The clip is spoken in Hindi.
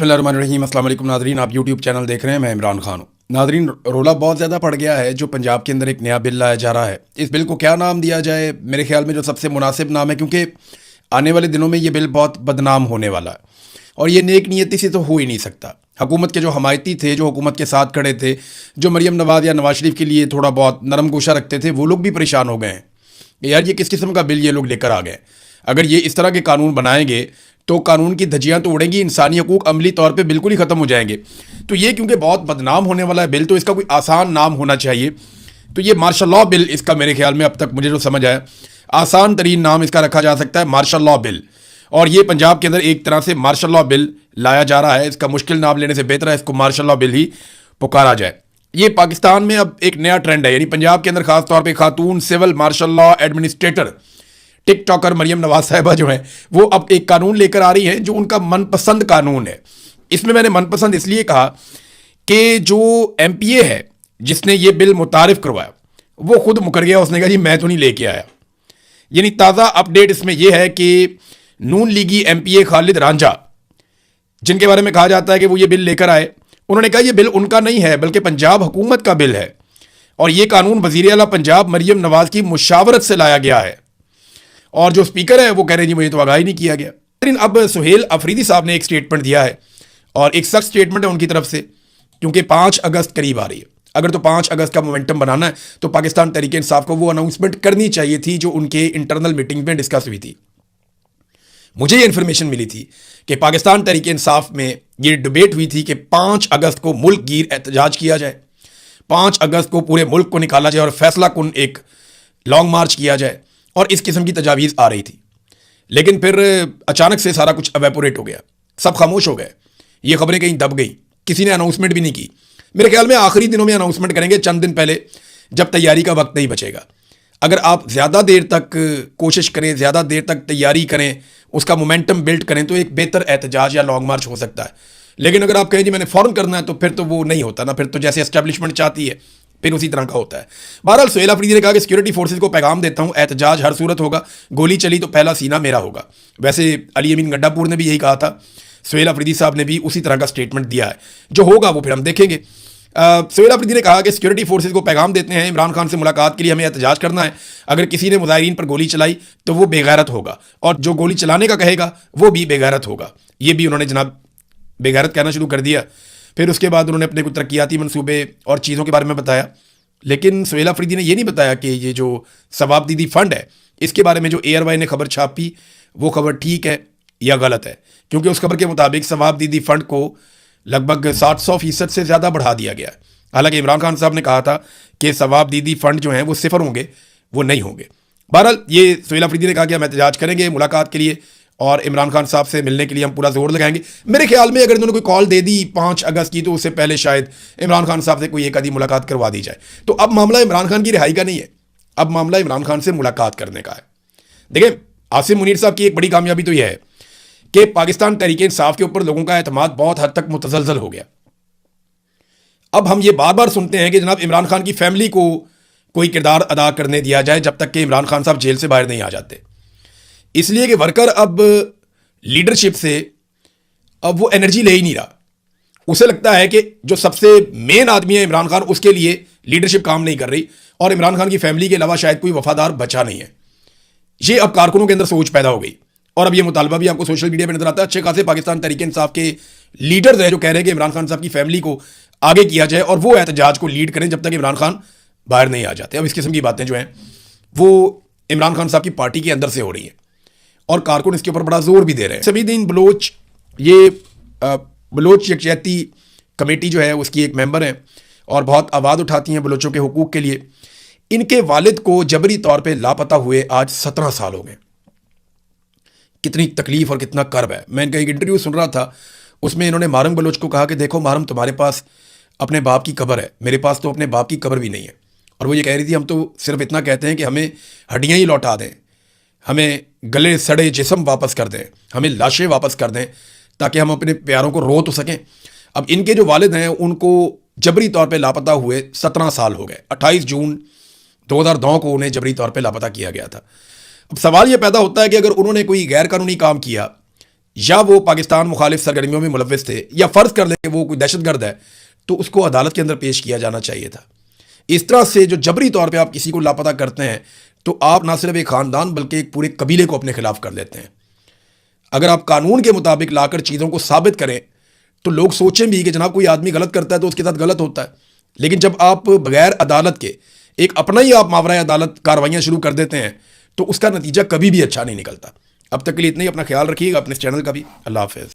बिस्मिल्लाहिर्रहमानिर्रहीम। अस्सलाम वालेकुम नाज़रीन, आप यूट्यूब चैनल देख रहे हैं, मैं इमरान खान हूँ। नाज़रीन, रोला बहुत ज़्यादा पड़ गया है जो पंजाब के अंदर एक नया बिल लाया जा रहा है। इस बिल को क्या नाम दिया जाए? मेरे ख्याल में जो सबसे मुनासिब नाम है, क्योंकि आने वाले दिनों में ये बिल बहुत बदनाम होने वाला है और ये नेक नीयती से तो हो ही नहीं सकता। हुकूमत के जो हमायती थे, जो हुकूमत के साथ खड़े थे, जो मरीम नवाज़ या नवाज शरीफ के लिए थोड़ा बहुत नरम गोशा रखते थे, वो लोग भी परेशान हो गए हैं कि यार ये किस किस्म का बिल ये लोग लेकर आ गए। अगर ये इस तरह के कानून बनाएंगे तो कानून की धज्जियां तो उड़ेंगी, इंसानी हकूक अमली तौर पे बिल्कुल ही ख़त्म हो जाएंगे। तो ये क्योंकि बहुत बदनाम होने वाला है बिल, तो इसका कोई आसान नाम होना चाहिए। तो ये मार्शल लॉ बिल, इसका मेरे ख्याल में अब तक मुझे जो समझ आया, आसान तरीन नाम इसका रखा जा सकता है, मार्शल लॉ बिल। और ये पंजाब के अंदर एक तरह से मार्शल लॉ बिल लाया जा रहा है। इसका मुश्किल नाम लेने से बेहतर है इसको मार्शल लॉ बिल ही पुकारा जाए। ये पाकिस्तान में अब एक नया ट्रेंड है, यानी पंजाब के अंदर खास तौर पे खातून civil martial law administrator TikToker Maryam Nawaz साहिबा जो है वो अब एक कानून लेकर आ रही हैं जो उनका मनपसंद कानून है। इसमें मैंने मनपसंद इसलिए कहा कि जो एमपीए है जिसने ये बिल मुतारिफ करवाया वो खुद मुकर गया। उसने कहा जी मैं तो नहीं लेके आया। यानी ताज़ा अपडेट इसमें यह है कि नून लीगी एमपीए खालिद रांझा, जिनके बारे में कहा जाता है कि वो ये बिल लेकर आए, उन्होंने कहा ये बिल उनका नहीं है बल्कि पंजाब हुकूमत का बिल है और ये कानून वज़ीर आला पंजाब मरियम नवाज की मुशावरत से लाया गया है। और जो स्पीकर है वो कह रहे हैं जी मुझे तो आगाह ही नहीं किया गया। लेकिन अब सुहेल अफरीदी साहब ने एक स्टेटमेंट दिया है और एक सख्त स्टेटमेंट है उनकी तरफ से, क्योंकि 5 अगस्त करीब आ रही है। अगर तो 5 अगस्त का मोमेंटम बनाना है तो पाकिस्तान तहरीक इंसाफ को वो अनाउंसमेंट करनी चाहिए थी जो उनके इंटरनल मीटिंग में डिस्कस हुई थी। मुझे ये इन्फॉर्मेशन मिली थी कि पाकिस्तान तहरीक इंसाफ में ये डिबेट हुई थी कि 5 अगस्त को मुल्क गिर एहतजाज किया जाए, 5 अगस्त को पूरे मुल्क को निकाला जाए और फैसला कुन एक लॉन्ग मार्च किया जाए, और इस किस्म की तजावीज़ आ रही थी। लेकिन फिर अचानक से सारा कुछ एवेपोरेट हो गया, सब खामोश हो गए, ये खबरें कहीं दब गई, किसी ने अनाउंसमेंट भी नहीं की। मेरे ख्याल में आखिरी दिनों में अनाउंसमेंट करेंगे, चंद दिन पहले, जब तैयारी का वक्त नहीं बचेगा। अगर आप ज़्यादा देर तक कोशिश करें, ज़्यादा देर तक तैयारी करें, उसका मोमेंटम बिल्ड करें, तो एक बेहतर एहतजाज या लॉन्ग मार्च हो सकता है। लेकिन अगर आप कहें जी मैंने फ़ौरन करना है, तो फिर तो वो नहीं होता ना, फिर तो जैसे एस्टेब्लिशमेंट चाहती है फिर उसी तरह का होता है। बहरहाल सुहेल अफरीदी ने कहा कि सिक्योरिटी फोर्सेज को पैगाम देता हूं, एहतजाज हर सूरत होगा, गोली चली तो पहला सीना मेरा होगा। वैसे अली अमीन गड्डापुर ने भी यही कहा था, सुहेल अफरीदी साहब ने भी उसी तरह का स्टेटमेंट दिया है। जो होगा वो फिर हम देखेंगे। सुहेल अफरीदी ने कहा कि सिक्योरिटी फोर्सेज को पैगाम देते हैं, इमरान खान से मुलाकात के लिए हमें एहतजाज करना है। अगर किसी ने मुजाहिरीन पर गोली चलाई तो वो बेगैरत होगा और जो गोली चलाने का कहेगा वो भी बेगैरत होगा। ये भी उन्होंने जनाब बेगैरत कहना शुरू कर दिया। फिर उसके बाद उन्होंने अपने कुछ तरक्याती मनसूबे और चीज़ों के बारे में बताया। लेकिन सुहेल अफरीदी ने यह नहीं बताया कि ये जो सवाब दीदी फंड है इसके बारे में जो ARY ने खबर छापी वो खबर ठीक है या गलत है, क्योंकि उस खबर के मुताबिक सवाब दीदी फंड को लगभग 700% से ज़्यादा बढ़ा दिया गया है। हालांकि इमरान खान साहब ने कहा था कि सवाब दीदी फंड जो हैं वो सिफर होंगे, वो नहीं होंगे। बहरहाल ये सुहेल अफरीदी ने कहा कि हम एहतजाज करेंगे मुलाकात के लिए और इमरान खान साहब से मिलने के लिए हम पूरा जोर लगाएंगे। मेरे ख्याल में अगर इन्होंने कोई कॉल दे दी 5 अगस्त की तो उससे पहले शायद इमरान खान साहब से कोई एक आधी मुलाकात करवा दी जाए। तो अब मामला इमरान खान की रिहाई का नहीं है, अब मामला इमरान खान से मुलाकात करने का है। देखिए, आसिम मुनीर साहब की एक बड़ी कामयाबी तो यह है कि पाकिस्तान तहरीक इंसाफ के ऊपर लोगों का एतमाद बहुत हद तक मुतज़लज़ल हो गया। अब हम ये बार बार सुनते हैं कि जनाब इमरान खान की फैमिली को कोई किरदार अदा करने दिया जाए जब तक कि इमरान खान साहब जेल से बाहर नहीं आ जाते, इसलिए कि वर्कर अब लीडरशिप से अब वो एनर्जी ले ही नहीं रहा। उसे लगता है कि जो सबसे मेन आदमी है इमरान खान, उसके लिए लीडरशिप काम नहीं कर रही और इमरान खान की फैमिली के अलावा शायद कोई वफादार बचा नहीं है। ये अब कारकुनों के अंदर सोच पैदा हो गई और अब ये मुतालबा भी आपको सोशल मीडिया पर नजर आता है। अच्छे खासे पाकिस्तान तहरीक इंसाफ के लीडर्स हैं जो कह रहे हैं कि इमरान खान साहब की फैमिली को आगे किया जाए और वो एहतजाज को लीड करें जब तक इमरान खान बाहर नहीं आ जाते। अब इस किस्म की बातें जो हैं वो इमरान खान साहब की पार्टी के अंदर से हो रही हैं और कारकुन इसके ऊपर बड़ा जोर भी दे रहे हैं। समीदीन बलोच, ये बलोच यकजहती कमेटी जो है उसकी एक मेंबर हैं और बहुत आवाज़ उठाती हैं बलोचों के हुकूक के लिए। इनके वालिद को जबरी तौर पे लापता हुए आज 17 साल हो गए। कितनी तकलीफ और कितना कर्ब है। मैं इनका एक इंटरव्यू सुन रहा था, उसमें इन्होंने मारम बलोच को कहा कि देखो मारम, तुम्हारे पास अपने बाप की कब्र है, मेरे पास तो अपने बाप की कब्र भी नहीं है। और वो ये कह रही थी हम तो सिर्फ इतना कहते हैं कि हमें हड्डियाँ ही लौटा दें, हमें गले सड़े जिस्म वापस कर दें, हमें लाशें वापस कर दें ताकि हम अपने प्यारों को रो तो सकें। अब इनके जो वालिद हैं उनको जबरी तौर पे लापता हुए 17 साल हो गए। 28 जून 2009 को उन्हें जबरी तौर पे लापता किया गया था। अब सवाल ये पैदा होता है कि अगर उन्होंने कोई गैर कानूनी काम किया या वो पाकिस्तान मुखालिफ सरगर्मियों में मुलविस थे, या फ़र्ज़ कर लें कि वो कोई दहशतगर्द है, तो उसको अदालत के अंदर पेश किया जाना चाहिए था। इस तरह से जो जबरी तौर पे आप किसी को लापता करते हैं, तो आप ना सिर्फ एक ख़ानदान बल्कि एक पूरे कबीले को अपने खिलाफ कर लेते हैं। अगर आप कानून के मुताबिक लाकर चीज़ों को साबित करें, तो लोग सोचें भी कि जनाब कोई आदमी गलत करता है तो उसके साथ गलत होता है। लेकिन जब आप बगैर अदालत के एक अपना ही आप मावरा अदालत कार्रवाइयाँ शुरू कर देते हैं, तो उसका नतीजा कभी भी अच्छा नहीं निकलता। अब तक के लिए इतना ही। अपना ख्याल रखिएगा, अपने इस चैनल का भी। अल्लाह हाफ़िज़।